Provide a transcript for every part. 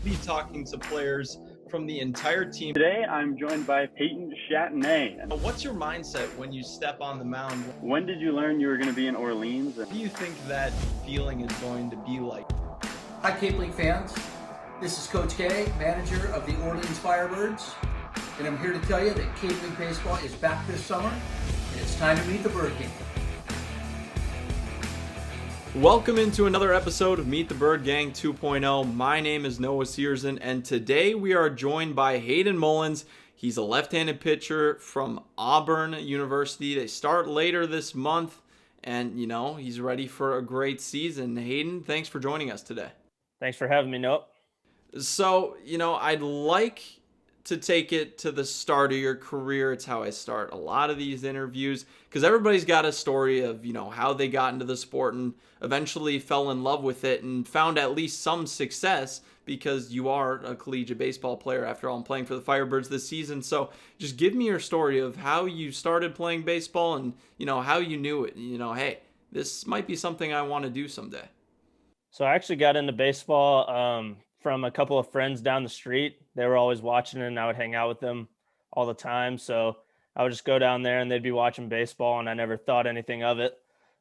be talking to players from the entire team. Today, I'm joined by Peyton Chattenay. What's your mindset when you step on the mound? When did you learn you were going to be in Orleans? What do you think that feeling is going to be like? Hi, Cape League fans. This is Coach K, manager of the Orleans Firebirds, and I'm here to tell you that Cape League baseball is back this summer, and it's time to meet the Bird King. Welcome into another episode of Meet the Bird Gang 2.0. My name is Noah Searson, and today we are joined by Hayden Mullins. He's a left-handed pitcher from Auburn University. They start later this month, and, he's ready for a great season. Hayden, thanks for joining us today. Thanks for having me, Noah. So, I'd like to take it to the start of your career. It's how I start a lot of these interviews, because everybody's got a story of, how they got into the sport and eventually fell in love with it and found at least some success, because you are a collegiate baseball player after all, and playing for the Firebirds this season. So just give me your story of how you started playing baseball and, how you knew it, hey, this might be something I want to do someday. So I actually got into baseball from a couple of friends down the street. They were always watching it, and I would hang out with them all the time. So I would just go down there and they'd be watching baseball, and I never thought anything of it.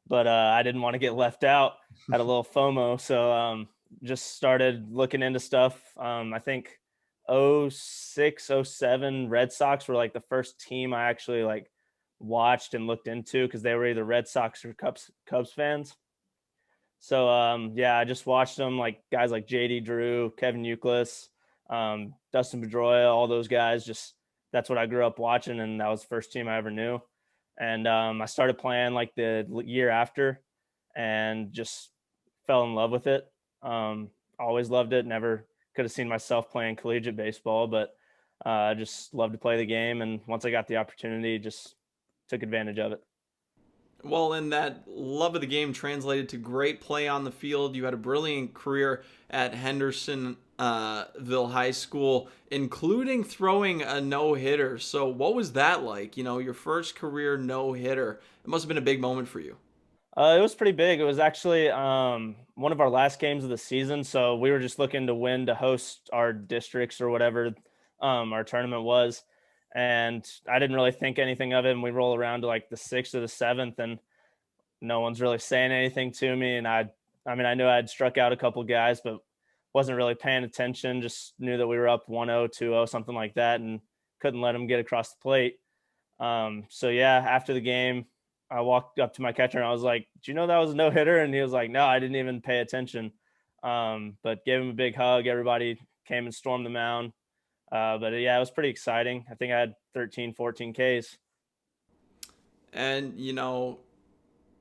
But I didn't want to get left out. Had a little FOMO. So just started looking into stuff. I think 06, 07 Red Sox were like the first team I actually watched and looked into, because they were either Red Sox or Cubs fans. So, I just watched them, like guys like J.D. Drew, Kevin Youkilis, Dustin Pedroia, all those guys. Just that's what I grew up watching, and that was the first team I ever knew. And I started playing like the year after and just fell in love with it. Always loved it. Never could have seen myself playing collegiate baseball, but I just loved to play the game. And once I got the opportunity, just took advantage of it. Well, and that love of the game translated to great play on the field. You had a brilliant career at Hendersonville High School, including throwing a no-hitter. So what was that like? Your first career no-hitter. It must have been a big moment for you. It was pretty big. It was actually one of our last games of the season. So we were just looking to win to host our districts or whatever our tournament was. And I didn't really think anything of it. And we roll around to like the 6th or the 7th, and no one's really saying anything to me. And I knew I'd struck out a couple guys, but wasn't really paying attention. Just knew that we were up 1-0, 2-0, something like that, and couldn't let them get across the plate. After the game, I walked up to my catcher and I was like, "Do you know that was a no-hitter?" And he was like, "No, I didn't even pay attention." But gave him a big hug. Everybody came and stormed the mound. It was pretty exciting. I think I had 13, 14 Ks. And,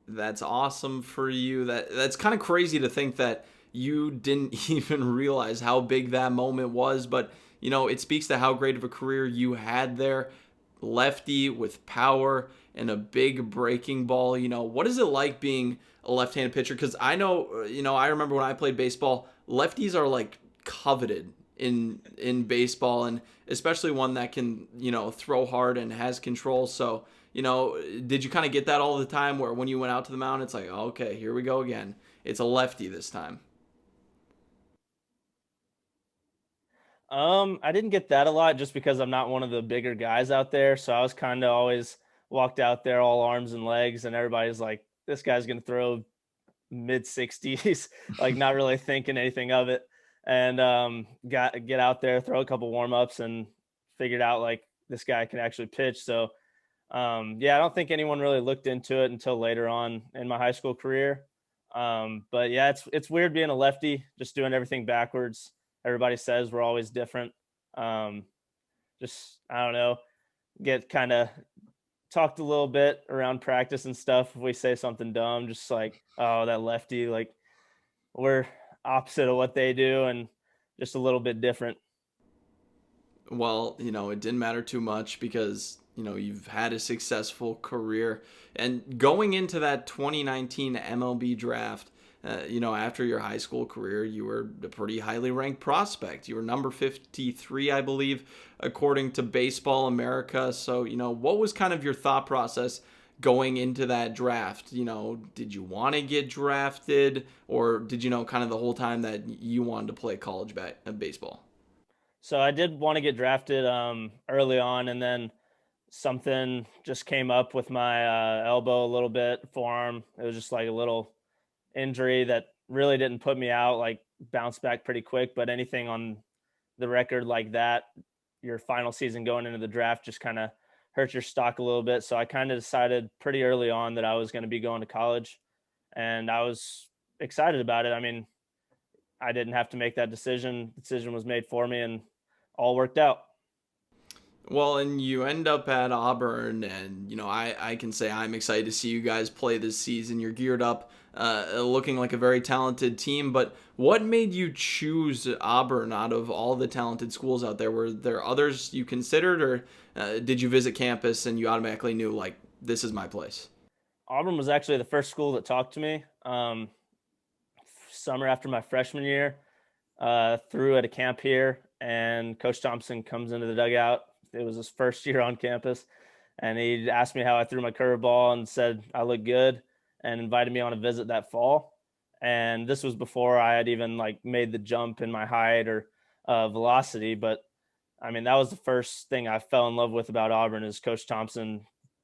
that's awesome for you. That's kind of crazy to think that you didn't even realize how big that moment was. But, it speaks to how great of a career you had there. Lefty with power and a big breaking ball. What is it like being a left-handed pitcher? Because I know, I remember when I played baseball, lefties are like coveted in baseball, and especially one that can, throw hard and has control. So, did you kind of get that all the time, where when you went out to the mound, it's like, oh, okay, here we go again. It's a lefty this time. I didn't get that a lot just because I'm not one of the bigger guys out there. So I was kind of always walked out there all arms and legs, and everybody's like, this guy's going to throw mid-60s, like not really thinking anything of it. And get out there, throw a couple warm-ups, and figured out like this guy can actually pitch. So I don't think anyone really looked into it until later on in my high school career. It's weird being a lefty, just doing everything backwards. Everybody says we're always different. I don't know, get kind of talked a little bit around practice and stuff. If we say something dumb, just like, oh, that lefty, like we're opposite of what they do and just a little bit different. Well, it didn't matter too much, because you've had a successful career. And going into that 2019 MLB Draft, after your high school career, you were a pretty highly ranked prospect. You were number 53, I believe, according to Baseball America. So, what was kind of your thought process going into that draft? Did you want to get drafted, or did you know kind of the whole time that you wanted to play college baseball? So I did want to get drafted early on, and then something just came up with my elbow a little bit, forearm. It was just like a little injury that really didn't put me out, like bounced back pretty quick. But anything on the record like that, your final season going into the draft just kind of hurt your stock a little bit. So I kind of decided pretty early on that I was going to be going to college, and I was excited about it. I mean, I didn't have to make that decision. The decision was made for me, and all worked out. Well, and you end up at Auburn, and I can say I'm excited to see you guys play this season. You're geared up, looking like a very talented team. But what made you choose Auburn out of all the talented schools out there? Were there others you considered, or did you visit campus and you automatically knew like this is my place? Auburn was actually the first school that talked to me. Summer after my freshman year, through at a camp here, and Coach Thompson comes into the dugout. It was his first year on campus, and he asked me how I threw my curveball and said I looked good, and invited me on a visit that fall. And this was before I had even like made the jump in my height or velocity. But I mean, that was the first thing I fell in love with about Auburn is Coach Thompson,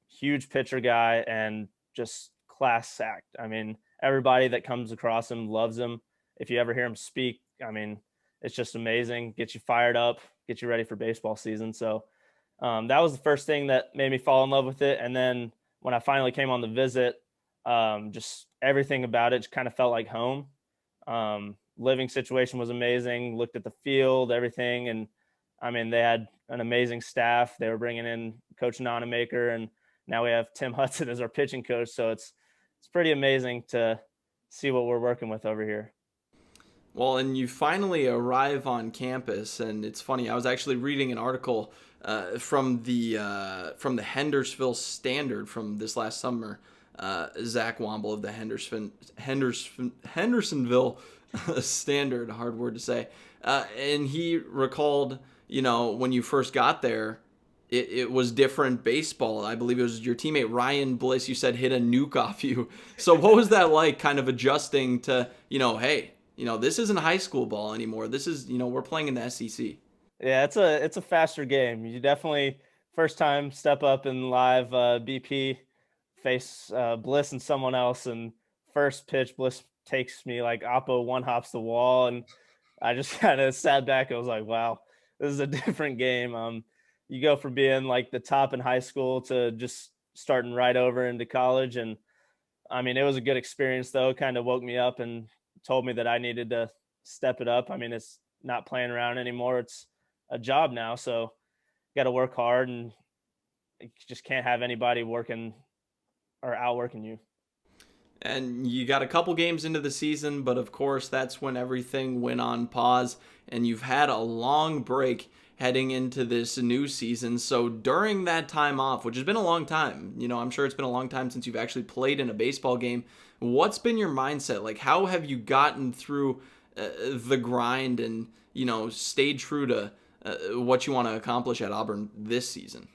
huge pitcher guy and just class act. I mean, everybody that comes across him loves him. If you ever hear him speak, I mean, it's just amazing. Get you fired up, get you ready for baseball season. So that was the first thing that made me fall in love with it. And then when I finally came on the visit, just everything about it just kind of felt like home. Living situation was amazing. Looked at the field, everything. And I mean, they had an amazing staff. They were bringing in Coach Nonamaker, and now we have Tim Hudson as our pitching coach. So it's pretty amazing to see what we're working with over here. Well, and you finally arrive on campus, and it's funny. I was actually reading an article from the Hendersonville Standard from this last summer. Zach Womble of the Hendersonville Standard, hard word to say, and he recalled, when you first got there, it was different baseball. I believe it was your teammate Ryan Bliss, you said, hit a nuke off you. So what was that like, kind of adjusting to, hey, this isn't high school ball anymore. This is, we're playing in the SEC. Yeah, it's a faster game. You definitely first time step up in live BP, face Bliss and someone else, and first pitch Bliss takes me like Oppo one hops the wall, and I just kind of sat back. I was like, wow, this is a different game. You go from being like the top in high school to just starting right over into college, and I mean, it was a good experience though. It kind of woke me up and told me that I needed to step it up. I mean, it's not playing around anymore. It's a job now. So got to work hard, and you just can't have anybody working or outworking you. And you got a couple games into the season, but of course that's when everything went on pause, and you've had a long break heading into this new season. So during that time off, which has been a long time, I'm sure it's been a long time since you've actually played in a baseball game. What's been your mindset? Like, how have you gotten through the grind and, stayed true to what you want to accomplish at Auburn this season?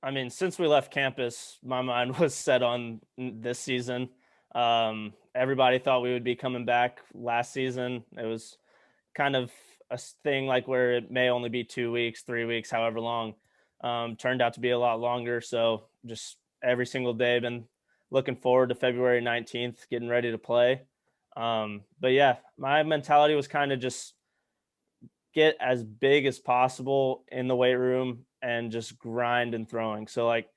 I mean, since we left campus, my mind was set on this season. Everybody thought we would be coming back last season. It was kind of a thing like where it may only be 2 weeks, 3 weeks, however long. Turned out to be a lot longer. So just every single day been looking forward to February 19th, getting ready to play. But yeah, my mentality was kind of just get as big as possible in the weight room and just grind and throwing. So like,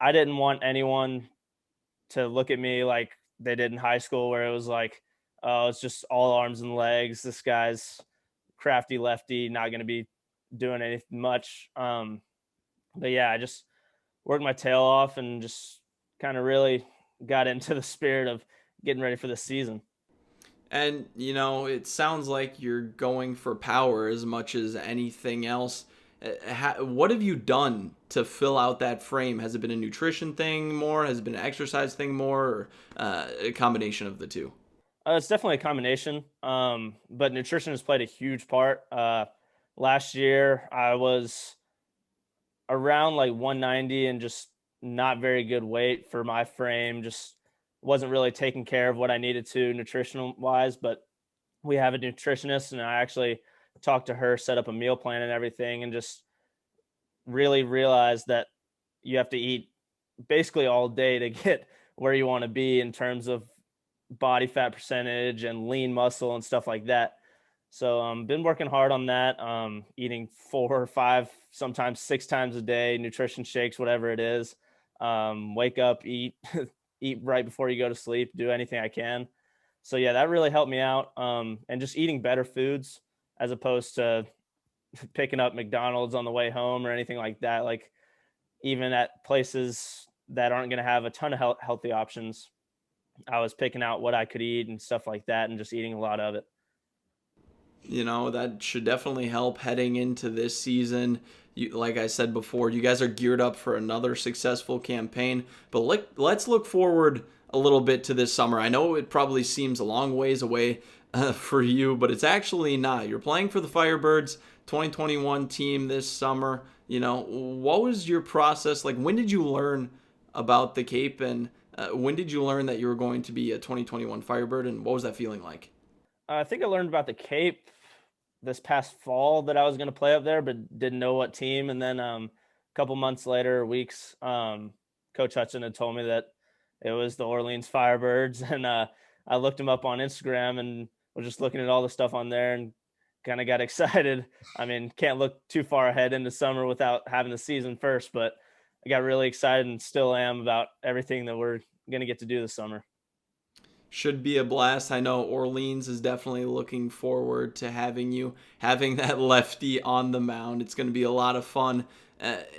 I didn't want anyone to look at me like they did in high school, where it was like, oh, it's just all arms and legs. This guy's crafty lefty, not going to be doing anything much. But yeah, I just worked my tail off and just kind of really got into the spirit of getting ready for the season. And, it sounds like you're going for power as much as anything else. What have you done to fill out that frame? Has it been a nutrition thing more? Has it been an exercise thing more? Or a combination of the two? It's definitely a combination, but nutrition has played a huge part. Last year, I was around like 190 and just not very good weight for my frame. Just wasn't really taking care of what I needed to nutritional wise. But we have a nutritionist, and I actually talked to her, set up a meal plan and everything, and just really realized that you have to eat basically all day to get where you want to be in terms of body fat percentage and lean muscle and stuff like that. So been working hard on that, eating 4 or 5, sometimes 6 times a day, nutrition shakes, whatever it is. Wake up, eat, eat right before you go to sleep, do anything I can. So yeah, that really helped me out. And just eating better foods as opposed to picking up McDonald's on the way home or anything like that. Like even at places that aren't going to have a ton of healthy options, I was picking out what I could eat and stuff like that and just eating a lot of it. That should definitely help heading into this season. Like I said before, you guys are geared up for another successful campaign. But let's look forward a little bit to this summer. I know it probably seems a long ways away for you, but it's actually not. You're playing for the Firebirds 2021 team this summer. What was your process like? When did you learn about the Cape, and when did you learn that you were going to be a 2021 Firebird, and what was that feeling like? I think I learned about the Cape this past fall that I was going to play up there, but didn't know what team. And then a couple months later, weeks, Coach Hudson had told me that it was the Orleans Firebirds. And I looked him up on Instagram and was just looking at all the stuff on there and kind of got excited. I mean, can't look too far ahead into summer without having the season first, but I got really excited and still am about everything that we're going to get to do this summer. Should be a blast. I know Orleans is definitely looking forward to having that lefty on the mound. It's going to be a lot of fun.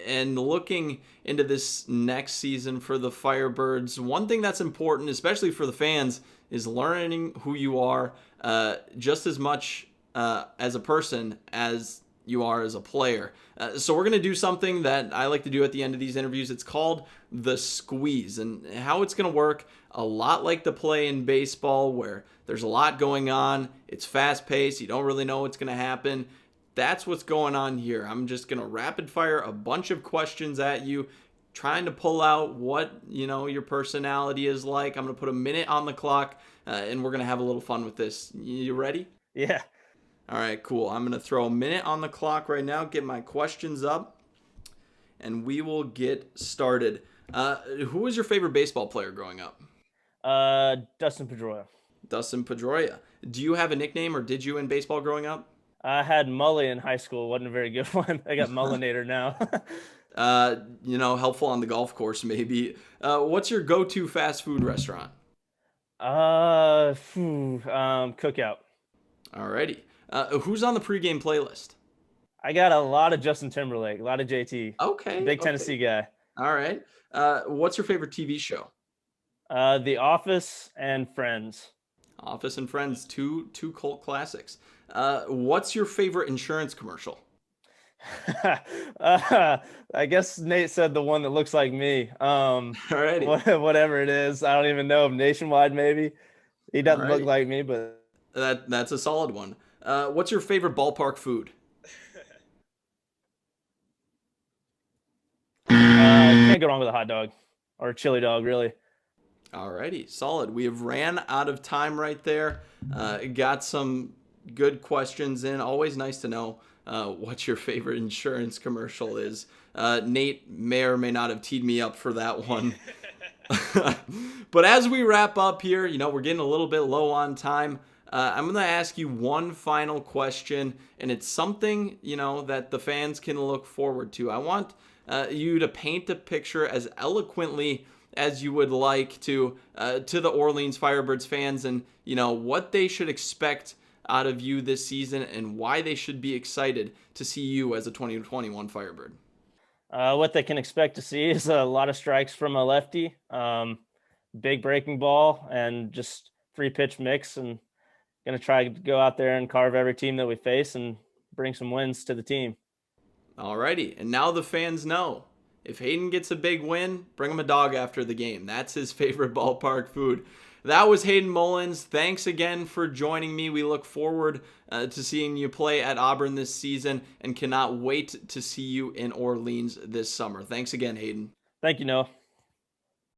And looking into this next season for the Firebirds, one thing that's important, especially for the fans, is learning who you are just as much as a person as you are as a player. So we're going to do something that I like to do at the end of these interviews. It's called the squeeze, and how it's going to work, a lot like the play in baseball where there's a lot going on. It's fast paced. You don't really know what's going to happen. That's what's going on here. I'm just going to rapid fire a bunch of questions at you, trying to pull out what, your personality is like. I'm going to put a minute on the clock, and we're going to have a little fun with this. You ready? Yeah. All right, cool. I'm going to throw a minute on the clock right now, get my questions up, and we will get started. Who was your favorite baseball player growing up? Dustin Pedroia. Dustin Pedroia. Do you have a nickname, or did you in baseball growing up? I had Mully in high school. Wasn't a very good one. I got Mullinator now. Helpful on the golf course maybe. What's your go-to fast food restaurant? Cookout. Alrighty. Who's on the pregame playlist? I got a lot of Justin Timberlake, a lot of JT. Okay. Big Tennessee guy. All right. What's your favorite TV show? The Office and Friends. Office and Friends, two cult classics. What's your favorite insurance commercial? I guess Nate said the one that looks like me. Alrighty. Whatever it is, I don't even know. Nationwide, maybe. He doesn't look like me, but that's a solid one. What's your favorite ballpark food? Can't go wrong with a hot dog or a chili dog, really. Alrighty, solid. We have ran out of time right there. Got some good questions in. Always nice to know what your favorite insurance commercial is. Nate may or may not have teed me up for that one. But as we wrap up here, we're getting a little bit low on time. I'm going to ask you one final question, and it's something, that the fans can look forward to. I want you to paint a picture as eloquently as you would like to the Orleans Firebirds fans, and, what they should expect out of you this season and why they should be excited to see you as a 2021 Firebird. What they can expect to see is a lot of strikes from a lefty, big breaking ball, and just 3-pitch mix, and going to try to go out there and carve every team that we face and bring some wins to the team. Alrighty, and now the fans know. If Hayden gets a big win, bring him a dog after the game. That's his favorite ballpark food. That was Hayden Mullins. Thanks again for joining me. We look forward to seeing you play at Auburn this season and cannot wait to see you in Orleans this summer. Thanks again, Hayden. Thank you, Noah.